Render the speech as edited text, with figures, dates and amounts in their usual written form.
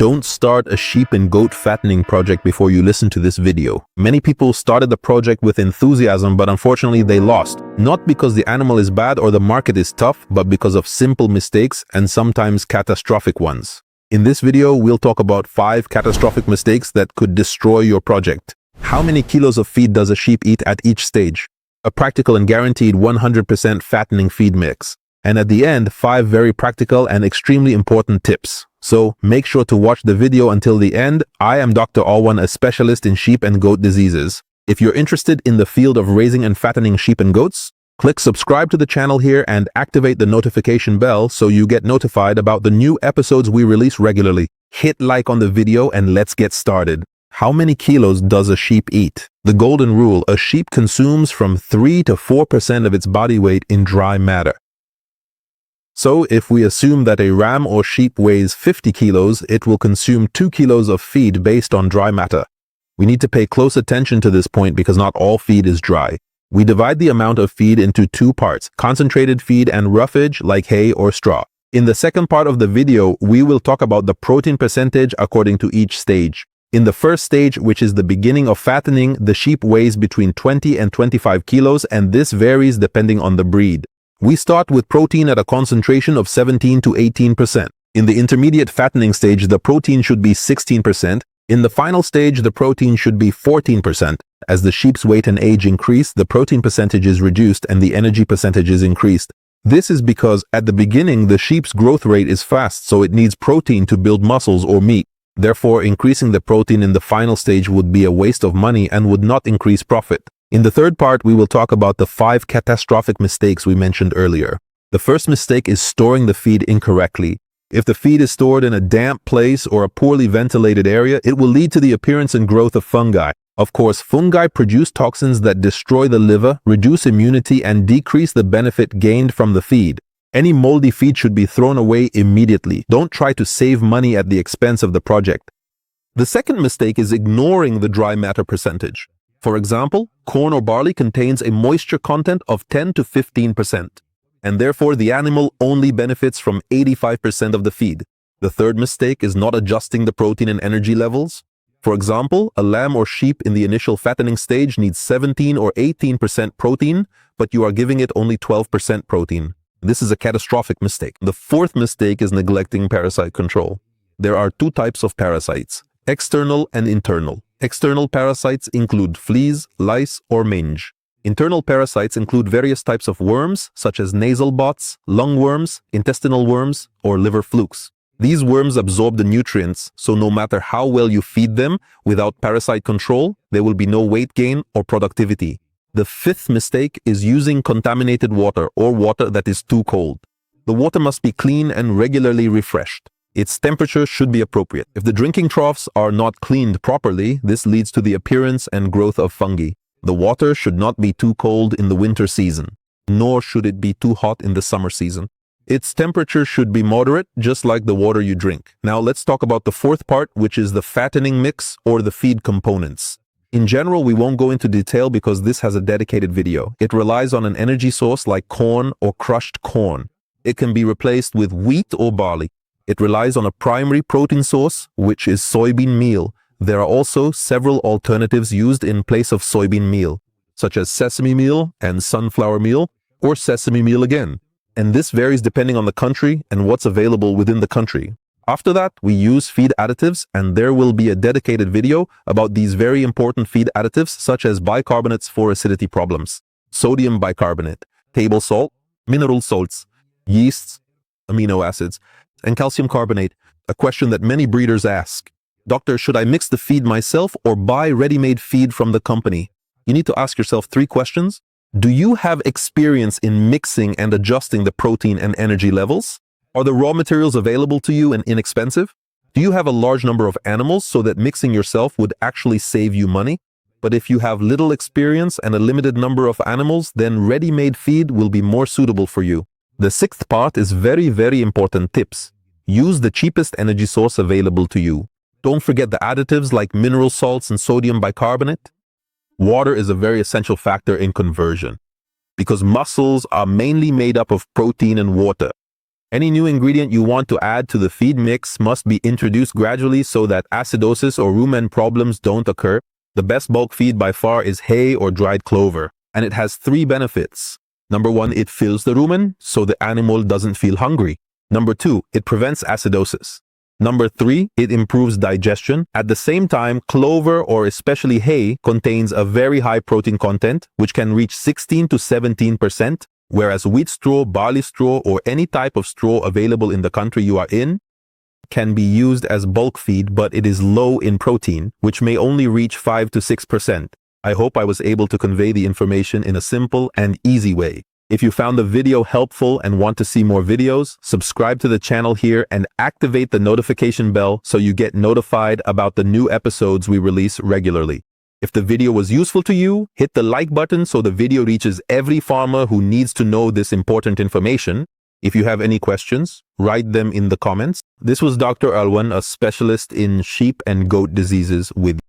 Don't start a sheep and goat fattening project before you listen to this video. Many people started the project with enthusiasm, but unfortunately they lost. Not because the animal is bad or the market is tough, but because of simple mistakes and sometimes catastrophic ones. In this video, we'll talk about 5 catastrophic mistakes that could destroy your project. How many kilos of feed does a sheep eat at each stage? A practical and guaranteed 100% fattening feed mix. And at the end, 5 very practical and extremely important tips. So make sure to watch the video until the end. I am Dr. Alwan, a specialist in sheep and goat diseases. If you're interested in the field of raising and fattening sheep and goats, click subscribe to the channel here and activate the notification bell so you get notified about the new episodes we release regularly. Hit like on the video and let's get started. How many kilos does a sheep eat? The golden rule: a sheep consumes from 3 to 4% of its body weight in dry matter. So if we assume that a ram or sheep weighs 50 kilos, it will consume 2 kilos of feed based on dry matter. We need to pay close attention to this point because not all feed is dry. We divide the amount of feed into 2 parts, concentrated feed and roughage like hay or straw. In the second part of the video, we will talk about the protein percentage according to each stage. In the first stage, which is the beginning of fattening, the sheep weighs between 20 and 25 kilos, and this varies depending on the breed. We start with protein at a concentration of 17 to 18%. In the intermediate fattening stage, the protein should be 16%. In the final stage, the protein should be 14%. As the sheep's weight and age increase, the protein percentage is reduced and the energy percentage is increased. This is because at the beginning, the sheep's growth rate is fast, so it needs protein to build muscles or meat. Therefore, increasing the protein in the final stage would be a waste of money and would not increase profit. In the third part, we will talk about the 5 catastrophic mistakes we mentioned earlier. The first mistake is storing the feed incorrectly. If the feed is stored in a damp place or a poorly ventilated area, it will lead to the appearance and growth of fungi. Of course, fungi produce toxins that destroy the liver, reduce immunity, and decrease the benefit gained from the feed. Any moldy feed should be thrown away immediately. Don't try to save money at the expense of the project. The second mistake is ignoring the dry matter percentage. For example, corn or barley contains a moisture content of 10 to 15%, and therefore the animal only benefits from 85% of the feed. The third mistake is not adjusting the protein and energy levels. For example, a lamb or sheep in the initial fattening stage needs 17 or 18% protein, but you are giving it only 12% protein. This is a catastrophic mistake. The fourth mistake is neglecting parasite control. There are 2 types of parasites: external and internal. External parasites include fleas, lice, or mange. Internal parasites include various types of worms, such as nasal bots, lungworms, intestinal worms, or liver flukes. These worms absorb the nutrients, so no matter how well you feed them, without parasite control, there will be no weight gain or productivity. The fifth mistake is using contaminated water or water that is too cold. The water must be clean and regularly refreshed. Its temperature should be appropriate. If the drinking troughs are not cleaned properly, this leads to the appearance and growth of fungi. The water should not be too cold in the winter season, nor should it be too hot in the summer season. Its temperature should be moderate, just like the water you drink. Now let's talk about the fourth part, which is the fattening mix or the feed components. In general, we won't go into detail because this has a dedicated video. It relies on an energy source like corn or crushed corn. It can be replaced with wheat or barley. It relies on a primary protein source, which is soybean meal. There are also several alternatives used in place of soybean meal, such as sesame meal and sunflower meal, or sesame meal again. And this varies depending on the country and what's available within the country. After that, we use feed additives, and there will be a dedicated video about these very important feed additives, such as bicarbonates for acidity problems, sodium bicarbonate, table salt, mineral salts, yeasts, amino acids, and calcium carbonate. A question that many breeders ask: Doctor, should I mix the feed myself or buy ready-made feed from the company? You need to ask yourself 3 questions. Do you have experience in mixing and adjusting the protein and energy levels? Are the raw materials available to you and inexpensive? Do you have a large number of animals so that mixing yourself would actually save you money? But if you have little experience and a limited number of animals, then ready-made feed will be more suitable for you. The 6th part is very important tips. Use the cheapest energy source available to you. Don't forget the additives like mineral salts and sodium bicarbonate. Water is a very essential factor in conversion because muscles are mainly made up of protein and water. Any new ingredient you want to add to the feed mix must be introduced gradually so that acidosis or rumen problems don't occur. The best bulk feed by far is hay or dried clover, and it has 3 benefits. Number 1, it fills the rumen, so the animal doesn't feel hungry. Number 2, it prevents acidosis. Number 3, it improves digestion. At the same time, clover or especially hay contains a very high protein content, which can reach 16 to 17%, whereas wheat straw, barley straw, or any type of straw available in the country you are in can be used as bulk feed, but it is low in protein, which may only reach 5 to 6%. I hope I was able to convey the information in a simple and easy way. If you found the video helpful and want to see more videos, subscribe to the channel here and activate the notification bell so you get notified about the new episodes we release regularly. If the video was useful to you, hit the like button so the video reaches every farmer who needs to know this important information. If you have any questions, write them in the comments. This was Dr. Alwan, a specialist in sheep and goat diseases with